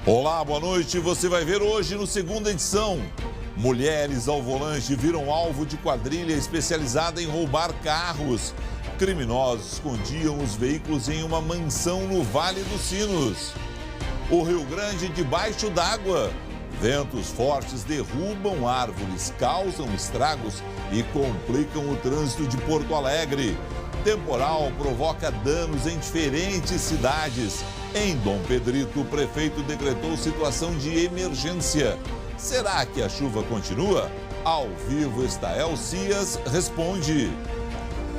Olá, boa noite. Você vai ver hoje no Segunda Edição. Mulheres ao volante viram alvo de quadrilha especializada em roubar carros. Criminosos escondiam os veículos em uma mansão no Vale dos Sinos. O Rio Grande debaixo d'água. Ventos fortes derrubam árvores, causam estragos e complicam o trânsito de Porto Alegre. Temporal provoca danos em diferentes cidades. Em Dom Pedrito, o prefeito decretou situação de emergência. Será que a chuva continua? Ao vivo, Estael Cias responde.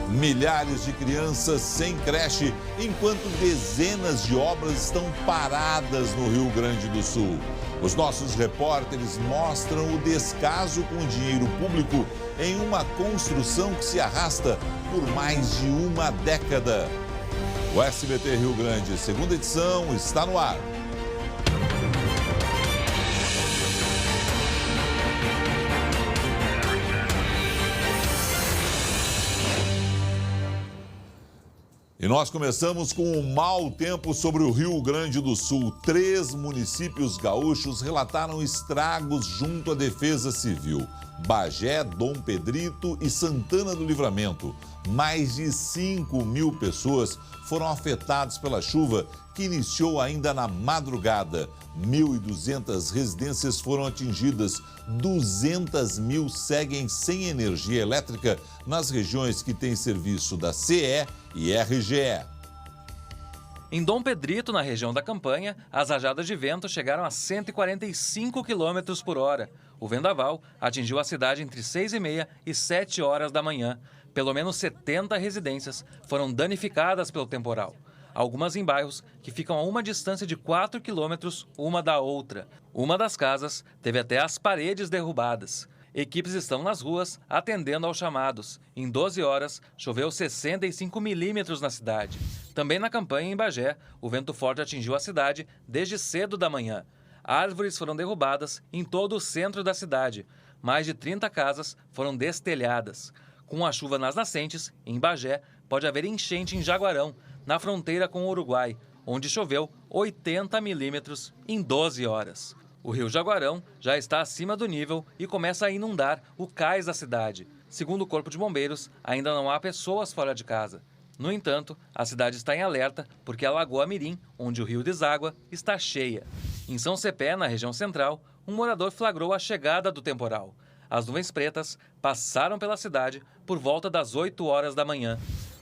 Milhares de crianças sem creche, enquanto dezenas de obras estão paradas no Rio Grande do Sul. Os nossos repórteres mostram o descaso com o dinheiro público em uma construção que se arrasta por mais de uma década. O SBT Rio Grande, Segunda Edição, está no ar. E nós começamos com um mau tempo sobre o Rio Grande do Sul. 3 municípios gaúchos relataram estragos junto à Defesa Civil. Bagé, Dom Pedrito e Santana do Livramento. Mais de 5.000 pessoas foram afetadas pela chuva que iniciou ainda na madrugada. 1.200 residências foram atingidas. 200.000 seguem sem energia elétrica nas regiões que têm serviço da CE e RGE. Em Dom Pedrito, na região da Campanha, as rajadas de vento chegaram a 145 km por hora. O vendaval atingiu a cidade entre 6h30 e 7 horas da manhã. Pelo menos 70 residências foram danificadas pelo temporal. Algumas em bairros que ficam a uma distância de 4 quilômetros uma da outra. Uma das casas teve até as paredes derrubadas. Equipes estão nas ruas atendendo aos chamados. Em 12 horas, choveu 65 milímetros na cidade. Também na Campanha, em Bagé, o vento forte atingiu a cidade desde cedo da manhã. Árvores foram derrubadas em todo o centro da cidade. Mais de 30 casas foram destelhadas. Com a chuva nas nascentes, em Bagé, pode haver enchente em Jaguarão, na fronteira com o Uruguai, onde choveu 80 milímetros em 12 horas. O rio Jaguarão já está acima do nível e começa a inundar o cais da cidade. Segundo o Corpo de Bombeiros, ainda não há pessoas fora de casa. No entanto, a cidade está em alerta porque a Lagoa Mirim, onde o rio deságua, está cheia. Em São Cepé, na região central, um morador flagrou a chegada do temporal. As nuvens pretas passaram pela cidade por volta das 8 horas da manhã.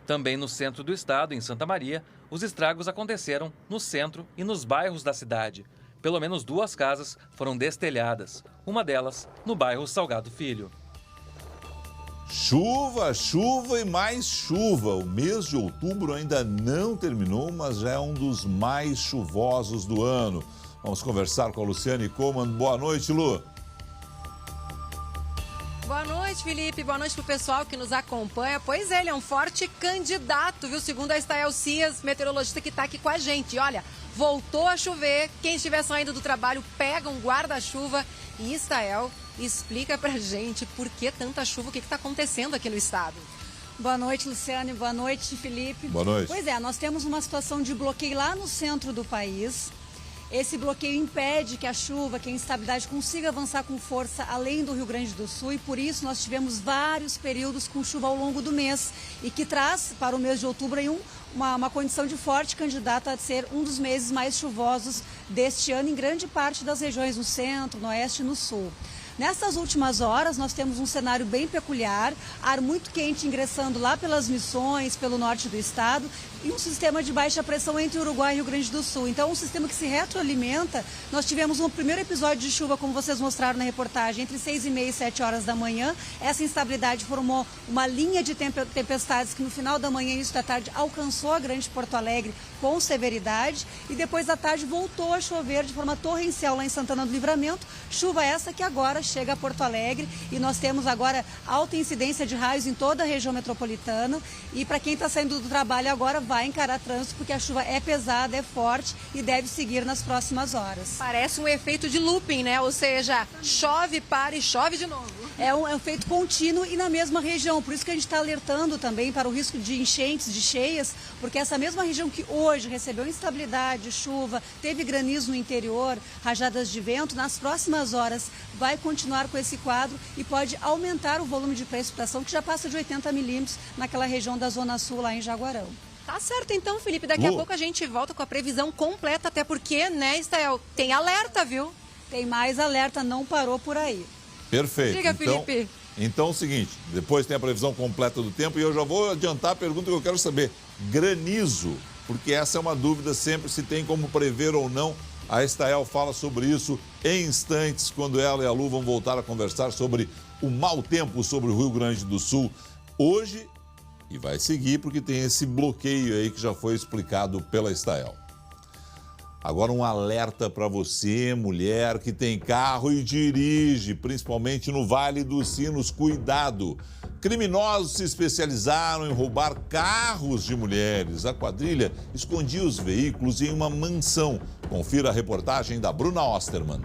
Também no centro do estado, em Santa Maria, os estragos aconteceram no centro e nos bairros da cidade. Pelo menos 2 casas foram destelhadas, uma delas no bairro Salgado Filho. Chuva, chuva e mais chuva. O mês de outubro ainda não terminou, mas já é um dos mais chuvosos do ano. Vamos conversar com a Luciane Coman. Boa noite, Lu. Boa noite, Felipe. Boa noite para o pessoal que nos acompanha. Pois é, ele é um forte candidato, viu? Segundo a Estael Cias, meteorologista que está aqui com a gente. Olha, voltou a chover. Quem estiver saindo do trabalho, pega um guarda-chuva. E Estael explica pra gente por que tanta chuva, o que está acontecendo aqui no estado. Boa noite, Luciane. Boa noite, Felipe. Boa noite. Pois é, nós temos uma situação de bloqueio lá no centro do país. Esse bloqueio impede que a chuva, que a instabilidade consiga avançar com força além do Rio Grande do Sul e por isso nós tivemos vários períodos com chuva ao longo do mês e que traz para o mês de outubro aí uma condição de forte candidata a ser um dos meses mais chuvosos deste ano em grande parte das regiões no centro, no oeste e no sul. Nessas últimas horas, nós temos um cenário bem peculiar, ar muito quente ingressando lá pelas Missões, pelo norte do estado, e um sistema de baixa pressão entre Uruguai e Rio Grande do Sul. Então, um sistema que se retroalimenta. Nós tivemos um primeiro episódio de chuva, como vocês mostraram na reportagem, entre 6h30 e 7 horas da manhã. Essa instabilidade formou uma linha de tempestades que no final da manhã e início da tarde alcançou a Grande Porto Alegre com severidade. E depois da tarde voltou a chover de forma torrencial lá em Santana do Livramento. Chuva essa que agora chega a Porto Alegre e nós temos agora alta incidência de raios em toda a região metropolitana. E para quem está saindo do trabalho agora, vai encarar trânsito porque a chuva é pesada, é forte e deve seguir nas próximas horas. Parece um efeito de looping, né? Ou seja, chove, para e chove de novo. É um feito contínuo e na mesma região. Por isso que a gente está alertando também para o risco de enchentes, de cheias, porque essa mesma região que hoje recebeu instabilidade, chuva, teve granizo no interior, rajadas de vento, nas próximas horas vai continuar com esse quadro e pode aumentar o volume de precipitação, que já passa de 80 milímetros naquela região da Zona Sul, lá em Jaguarão. Tá certo então, Felipe. Daqui a pouco a gente volta com a previsão completa, até porque, né, Estael, tem alerta, viu? Tem mais alerta, não parou por aí. Perfeito. Diga, Felipe. Então é o seguinte, depois tem a previsão completa do tempo e eu já vou adiantar a pergunta que eu quero saber. Granizo, porque essa é uma dúvida sempre, se tem como prever ou não. A Estael fala sobre isso em instantes, quando ela e a Lu vão voltar a conversar sobre o mau tempo sobre o Rio Grande do Sul hoje, e vai seguir porque tem esse bloqueio aí que já foi explicado pela Estael. Agora um alerta para você, mulher que tem carro e dirige, principalmente no Vale dos Sinos, cuidado. Criminosos se especializaram em roubar carros de mulheres. A quadrilha escondia os veículos em uma mansão. Confira a reportagem da Bruna Osterman.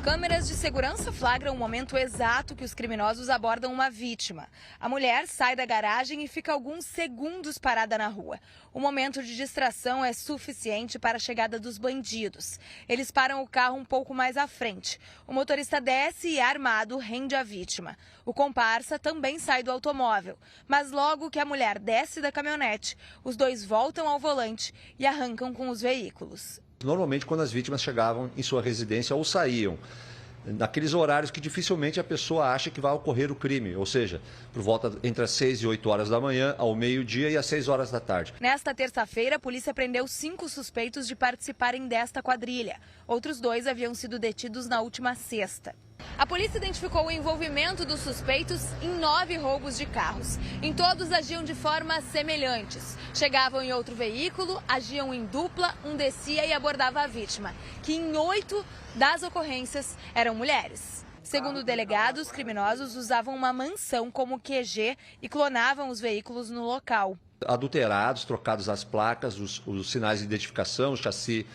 Câmeras de segurança flagram o momento exato que os criminosos abordam uma vítima. A mulher sai da garagem e fica alguns segundos parada na rua. O momento de distração é suficiente para a chegada dos bandidos. Eles param o carro um pouco mais à frente. O motorista desce e, armado, rende a vítima. O comparsa também sai do automóvel. Mas logo que a mulher desce da caminhonete, os dois voltam ao volante e arrancam com os veículos. Normalmente, quando as vítimas chegavam em sua residência ou saíam, naqueles horários que dificilmente a pessoa acha que vai ocorrer o crime, ou seja, por volta entre as 6 e 8 horas da manhã, ao meio-dia e às 6 horas da tarde. Nesta terça-feira, a polícia prendeu 5 suspeitos de participarem desta quadrilha. Outros 2 haviam sido detidos na última sexta. A polícia identificou o envolvimento dos suspeitos em 9 roubos de carros. Em todos agiam de formas semelhantes. Chegavam em outro veículo, agiam em dupla, um descia e abordava a vítima, que em 8 das ocorrências eram mulheres. Segundo o delegado, os criminosos usavam uma mansão como QG e clonavam os veículos no local. Adulterados, trocados as placas, os sinais de identificação, o chassi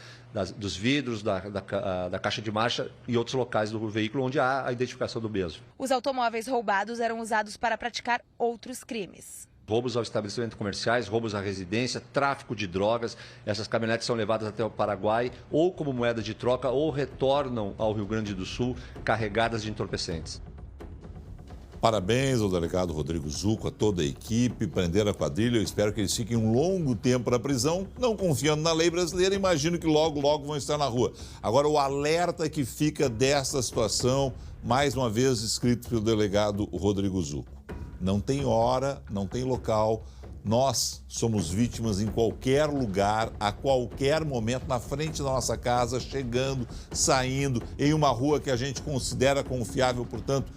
dos vidros, da caixa de marcha e outros locais do veículo onde há a identificação do mesmo. Os automóveis roubados eram usados para praticar outros crimes. Roubos aos estabelecimentos comerciais, roubos à residência, tráfico de drogas. Essas caminhonetes são levadas até o Paraguai ou como moeda de troca ou retornam ao Rio Grande do Sul carregadas de entorpecentes. Parabéns ao delegado Rodrigo Zucco, a toda a equipe, prender a quadrilha. Eu espero que eles fiquem um longo tempo na prisão. Não confiando na lei brasileira, imagino que logo, logo vão estar na rua. Agora, o alerta que fica dessa situação, mais uma vez escrito pelo delegado Rodrigo Zucco. Não tem hora, não tem local. Nós somos vítimas em qualquer lugar, a qualquer momento, na frente da nossa casa, chegando, saindo, em uma rua que a gente considera confiável, portanto...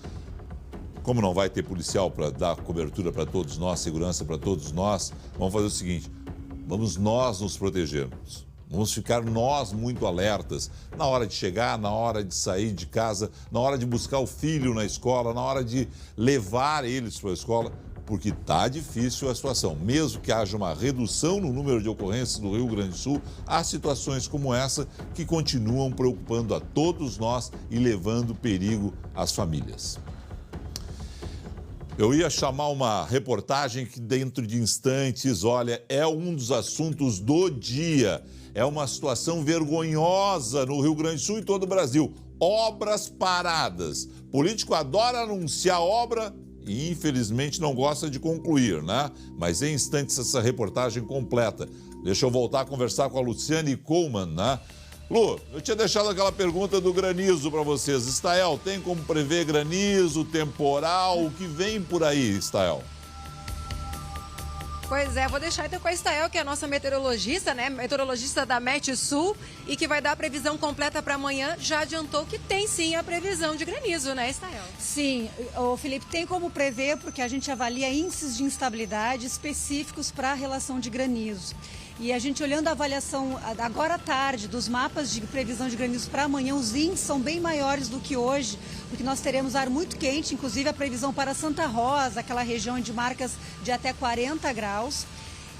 Como não vai ter policial para dar cobertura para todos nós, segurança para todos nós, vamos fazer o seguinte, vamos nós nos protegermos. Vamos ficar nós muito alertas na hora de chegar, na hora de sair de casa, na hora de buscar o filho na escola, na hora de levar eles para a escola, porque está difícil a situação. Mesmo que haja uma redução no número de ocorrências no Rio Grande do Sul, há situações como essa que continuam preocupando a todos nós e levando perigo às famílias. Eu ia chamar uma reportagem que dentro de instantes, olha, é um dos assuntos do dia. É uma situação vergonhosa no Rio Grande do Sul e todo o Brasil. Obras paradas. Político adora anunciar obra e infelizmente não gosta de concluir, né? Mas em instantes essa reportagem completa. Deixa eu voltar a conversar com a Luciane Coleman, né? Lu, eu tinha deixado aquela pergunta do granizo para vocês. Estael, tem como prever granizo, temporal? O que vem por aí, Estael? Pois é, vou deixar então com a Estael, que é a nossa meteorologista, né? Meteorologista da Met Sul e que vai dar a previsão completa para amanhã. Já adiantou que tem sim a previsão de granizo, né, Estael? Sim, o Felipe, tem como prever porque a gente avalia índices de instabilidade específicos para a relação de granizo. E a gente olhando a avaliação agora à tarde dos mapas de previsão de granizo para amanhã, os índices são bem maiores do que hoje, porque nós teremos ar muito quente, inclusive a previsão para Santa Rosa, aquela região de marcas de até 40 graus.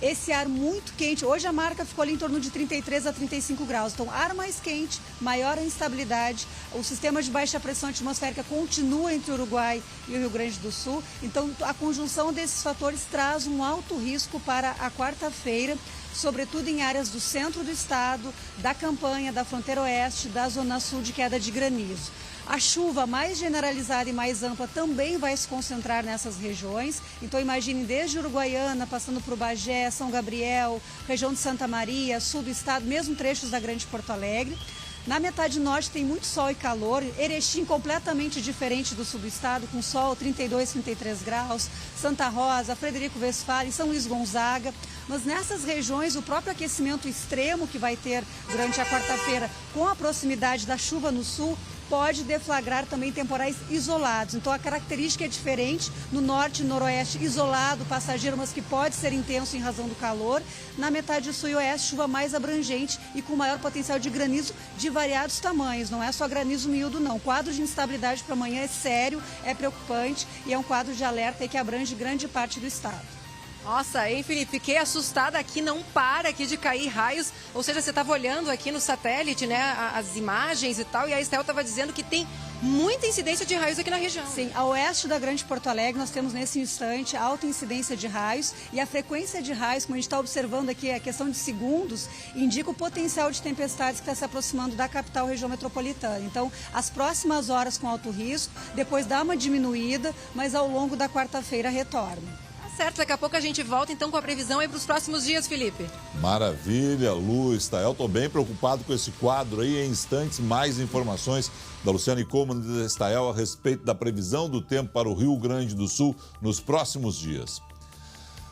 esse ar muito quente. Hoje a marca ficou ali em torno de 33 a 35 graus. Então, ar mais quente, maior a instabilidade. O sistema de baixa pressão atmosférica continua entre o Uruguai e o Rio Grande do Sul. Então, a conjunção desses fatores traz um alto risco para a quarta-feira, sobretudo em áreas do centro do estado, da campanha, da fronteira oeste, da zona sul, de queda de granizo. A chuva mais generalizada e mais ampla também vai se concentrar nessas regiões. Então, imagine desde Uruguaiana, passando por Bagé, São Gabriel, região de Santa Maria, sul do estado, mesmo trechos da Grande Porto Alegre. Na metade norte tem muito sol e calor, Erechim completamente diferente do sul do estado, com sol 32, 33 graus, Santa Rosa, Frederico Westphalen, São Luís Gonzaga. Mas nessas regiões, o próprio aquecimento extremo que vai ter durante a quarta-feira, com a proximidade da chuva no sul, pode deflagrar também temporais isolados. Então, a característica é diferente. No norte e noroeste, isolado, passageiro, mas que pode ser intenso em razão do calor. Na metade sul e oeste, chuva mais abrangente e com maior potencial de granizo de variados tamanhos. Não é só granizo miúdo, não. O quadro de instabilidade para amanhã é sério, é preocupante e é um quadro de alerta que abrange grande parte do estado. Nossa, hein, Felipe? Fiquei assustada aqui, não para aqui de cair raios. Ou seja, você estava olhando aqui no satélite, né, as imagens e tal, e a Estel estava dizendo que tem muita incidência de raios aqui na região. Sim, a oeste da Grande Porto Alegre nós temos nesse instante alta incidência de raios e a frequência de raios, como a gente está observando aqui, a questão de segundos, indica o potencial de tempestades que está se aproximando da capital região metropolitana. Então, as próximas horas com alto risco, depois dá uma diminuída, mas ao longo da quarta-feira retorna. Certo, daqui a pouco a gente volta então com a previsão aí para os próximos dias, Felipe. Maravilha, Lu, Estael, estou bem preocupado com esse quadro aí. Em instantes, mais informações da Luciane Coman e da Estael a respeito da previsão do tempo para o Rio Grande do Sul nos próximos dias.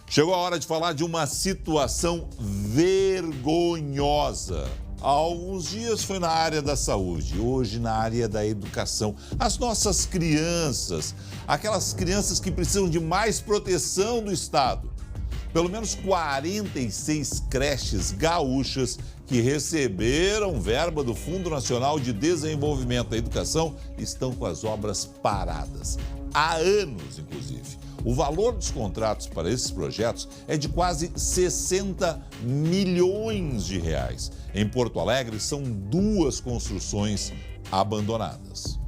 Chegou a hora de falar de uma situação vergonhosa. Há alguns dias foi na área da saúde, hoje na área da educação. As nossas crianças, aquelas crianças que precisam de mais proteção do Estado. Pelo menos 46 creches gaúchas que receberam verba do Fundo Nacional de Desenvolvimento da Educação estão com as obras paradas. Há anos, inclusive. O valor dos contratos para esses projetos é de quase 60 milhões de reais. Em Porto Alegre, são 2 construções abandonadas.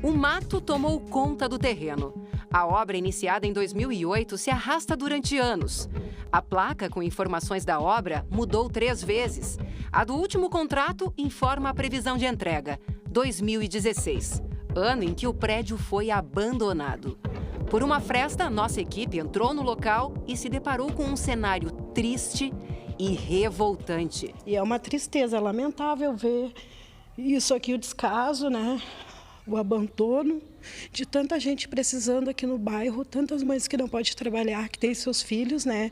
O mato tomou conta do terreno. A obra, iniciada em 2008, se arrasta durante anos. A placa com informações da obra mudou 3 vezes. A do último contrato informa a previsão de entrega, 2016, ano em que o prédio foi abandonado. Por uma fresta, nossa equipe entrou no local e se deparou com um cenário triste e revoltante. E é uma tristeza lamentável ver isso aqui, o descaso, né? O abandono de tanta gente precisando aqui no bairro, tantas mães que não podem trabalhar, que têm seus filhos, né?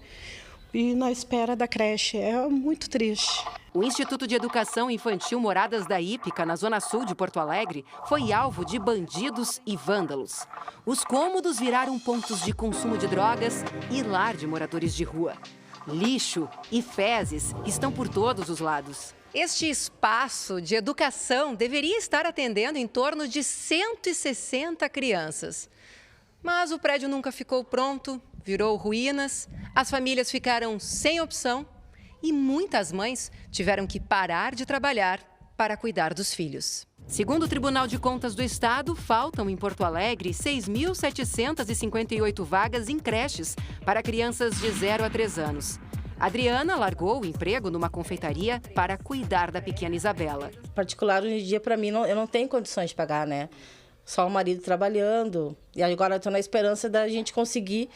E na espera da creche. É muito triste. O Instituto de Educação Infantil Moradas da Hípica, na zona sul de Porto Alegre, foi alvo de bandidos e vândalos. Os cômodos viraram pontos de consumo de drogas e lar de moradores de rua. Lixo e fezes estão por todos os lados. Este espaço de educação deveria estar atendendo em torno de 160 crianças. Mas o prédio nunca ficou pronto, virou ruínas, as famílias ficaram sem opção e muitas mães tiveram que parar de trabalhar para cuidar dos filhos. Segundo o Tribunal de Contas do Estado, faltam em Porto Alegre 6.758 vagas em creches para crianças de 0 a 3 anos. Adriana largou o emprego numa confeitaria para cuidar da pequena Isabela. Particular, hoje em dia, para mim, eu não tenho condições de pagar, né? Só o marido trabalhando. E agora eu estou na esperança da gente conseguir,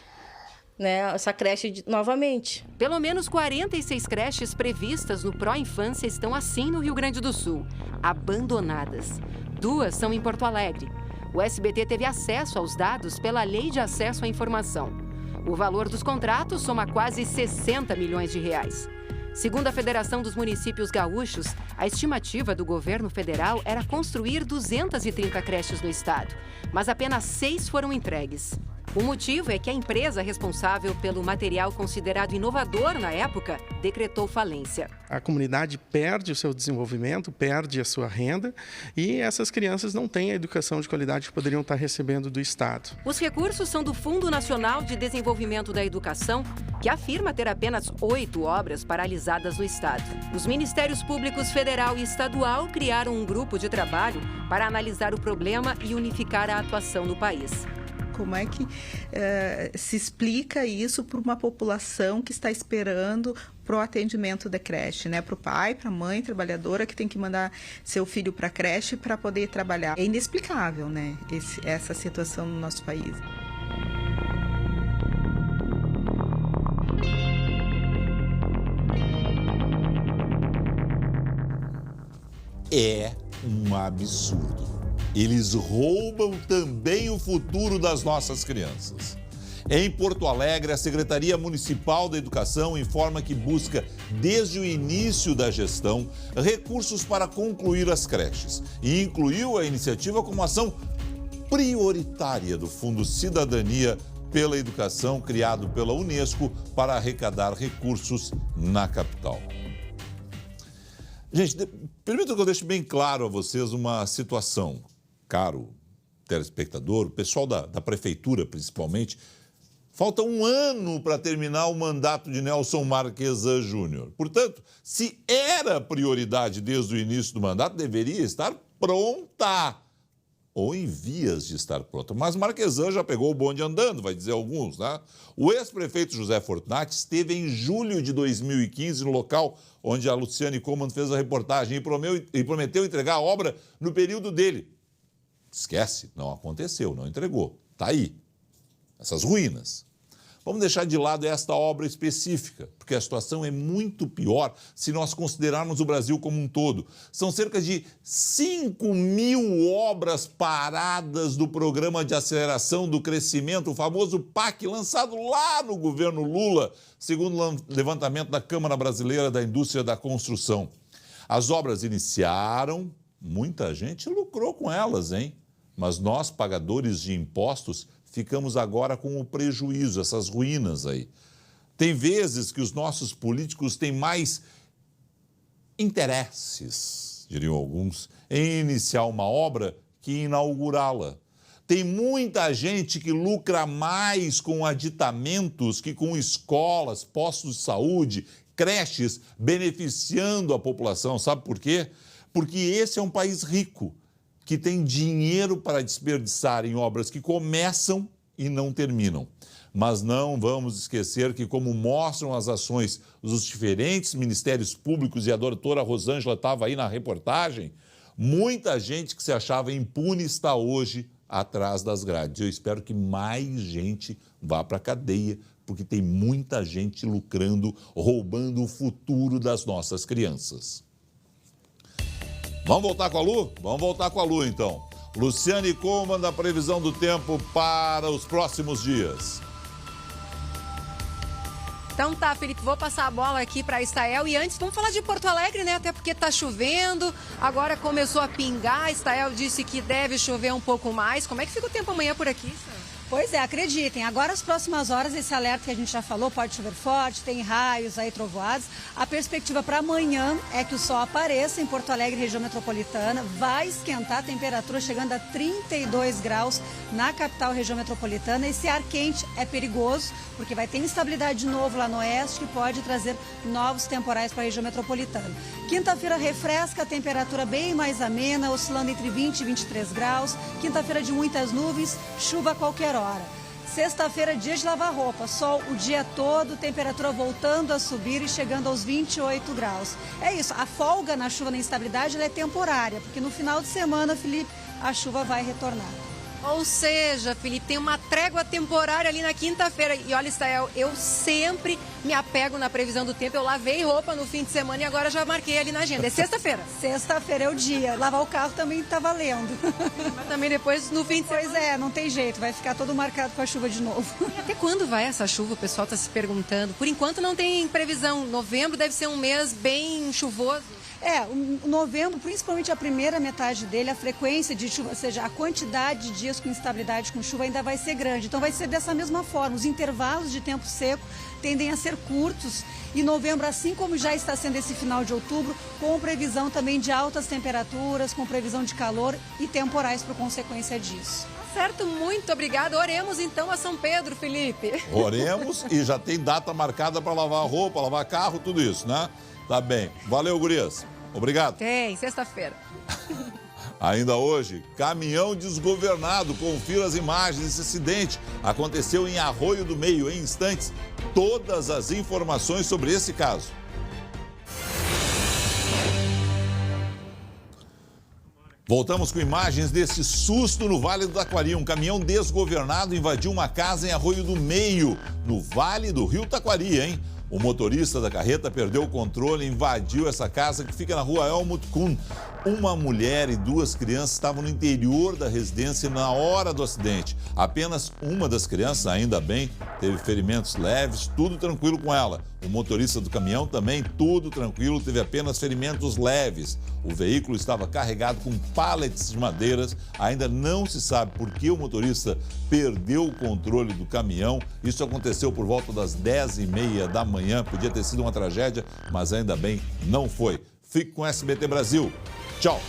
né, essa creche novamente. Pelo menos 46 creches previstas no Pró Infância estão assim no Rio Grande do Sul, abandonadas. 2 são em Porto Alegre. O SBT teve acesso aos dados pela Lei de Acesso à Informação. O valor dos contratos soma quase 60 milhões de reais. Segundo a Federação dos Municípios Gaúchos, a estimativa do governo federal era construir 230 creches no estado, mas apenas 6 foram entregues. O motivo é que a empresa responsável pelo material considerado inovador na época decretou falência. A comunidade perde o seu desenvolvimento, perde a sua renda e essas crianças não têm a educação de qualidade que poderiam estar recebendo do Estado. Os recursos são do Fundo Nacional de Desenvolvimento da Educação, que afirma ter apenas 8 obras paralisadas no Estado. Os Ministérios Públicos Federal e Estadual criaram um grupo de trabalho para analisar o problema e unificar a atuação no país. Como é que se explica isso para uma população que está esperando para o atendimento da creche, né? Para o pai, para a mãe trabalhadora que tem que mandar seu filho para a creche para poder trabalhar. É inexplicável, né? Essa situação no nosso país. É um absurdo. Eles roubam também o futuro das nossas crianças. Em Porto Alegre, a Secretaria Municipal da Educação informa que busca, desde o início da gestão, recursos para concluir as creches e incluiu a iniciativa como ação prioritária do Fundo Cidadania pela Educação, criado pela Unesco para arrecadar recursos na capital. Gente, permita que eu deixe bem claro a vocês uma situação. Caro telespectador, o pessoal da prefeitura principalmente, falta um ano para terminar o mandato de Nelson Marquesan Júnior. Portanto, se era prioridade desde o início do mandato, deveria estar pronta ou em vias de estar pronta. Mas Marquesan já pegou o bonde andando, vai dizer alguns, né? O ex-prefeito José Fortunati esteve em julho de 2015 no local onde a Luciane Coman fez a reportagem e prometeu entregar a obra no período dele. Esquece, não aconteceu, não entregou. Está aí, essas ruínas. Vamos deixar de lado esta obra específica, porque a situação é muito pior se nós considerarmos o Brasil como um todo. São cerca de 5.000 obras paradas do Programa de Aceleração do Crescimento, o famoso PAC, lançado lá no governo Lula, segundo o levantamento da Câmara Brasileira da Indústria da Construção. As obras iniciaram, muita gente lucrou com elas, hein? Mas nós, pagadores de impostos, ficamos agora com o prejuízo, essas ruínas aí. Tem vezes que os nossos políticos têm mais interesses, diriam alguns, em iniciar uma obra que inaugurá-la. Tem muita gente que lucra mais com aditamentos que com escolas, postos de saúde, creches, beneficiando a população. Sabe por quê? Porque esse é um país rico, que tem dinheiro para desperdiçar em obras que começam e não terminam. Mas não vamos esquecer que, como mostram as ações dos diferentes ministérios públicos, e a doutora Rosângela estava aí na reportagem, muita gente que se achava impune está hoje atrás das grades. Eu espero que mais gente vá para a cadeia, porque tem muita gente lucrando, roubando o futuro das nossas crianças. Vamos voltar com a Lu? Vamos voltar com a Lu, então. Luciane Coman, da previsão do tempo para os próximos dias. Então tá, Felipe, vou passar a bola aqui para a Estael. E antes, vamos falar de Porto Alegre, né? Até porque tá chovendo, agora começou a pingar. A Estael disse que deve chover um pouco mais. Como é que fica o tempo amanhã por aqui, senhor? Pois é, acreditem, agora as próximas horas, esse alerta que a gente já falou, pode chover forte, tem raios aí, trovoadas. A perspectiva para amanhã é que o sol apareça em Porto Alegre, região metropolitana, vai esquentar a temperatura chegando a 32 graus na capital, região metropolitana. Esse ar quente é perigoso, porque vai ter instabilidade de novo lá no oeste, que pode trazer novos temporais para a região metropolitana. Quinta-feira refresca, a temperatura bem mais amena, oscilando entre 20 e 23 graus. Quinta-feira de muitas nuvens, chuva a qualquer hora. Sexta-feira, dia de lavar roupa, sol o dia todo, temperatura voltando a subir e chegando aos 28 graus. É isso, a folga na chuva, na instabilidade, ela é temporária, porque no final de semana, Felipe, a chuva vai retornar. Ou seja, Felipe, tem uma trégua temporária ali na quinta-feira. E olha, Estael, eu sempre me apego na previsão do tempo. Eu lavei roupa no fim de semana e agora já marquei ali na agenda. É sexta-feira. Sexta-feira é o dia. Lavar o carro também tá valendo. Mas também depois no fim de semana. Pois é, não tem jeito. Vai ficar todo marcado com a chuva de novo. E até quando vai essa chuva? O pessoal tá se perguntando. Por enquanto não tem previsão. Novembro deve ser um mês bem chuvoso. O novembro, principalmente a primeira metade dele, a frequência de chuva, ou seja, a quantidade de dias com instabilidade com chuva ainda vai ser grande. Então vai ser dessa mesma forma. Os intervalos de tempo seco tendem a ser curtos. E novembro, assim como já está sendo esse final de outubro, com previsão também de altas temperaturas, com previsão de calor e temporais por consequência disso. Certo, muito obrigada. Oremos então a São Pedro, Felipe. Oremos e já tem data marcada para lavar roupa, lavar carro, tudo isso, né? Tá bem. Valeu, gurias. Obrigado. Tem, sexta-feira. Ainda hoje, caminhão desgovernado. Confira as imagens desse acidente. Aconteceu em Arroio do Meio. Em instantes, todas as informações sobre esse caso. Voltamos com imagens desse susto no Vale do Taquari. Um caminhão desgovernado invadiu uma casa em Arroio do Meio, no Vale do Rio Taquari, hein? O motorista da carreta perdeu o controle e invadiu essa casa que fica na rua Helmut Kuhn. Uma mulher e 2 crianças estavam no interior da residência na hora do acidente. Apenas uma das crianças, ainda bem, teve ferimentos leves, tudo tranquilo com ela. O motorista do caminhão também, tudo tranquilo, teve apenas ferimentos leves. O veículo estava carregado com pallets de madeiras. Ainda não se sabe por que o motorista perdeu o controle do caminhão. Isso aconteceu por volta das 10h30 da manhã. Podia ter sido uma tragédia, mas ainda bem não foi. Fique com SBT Brasil. Tchau.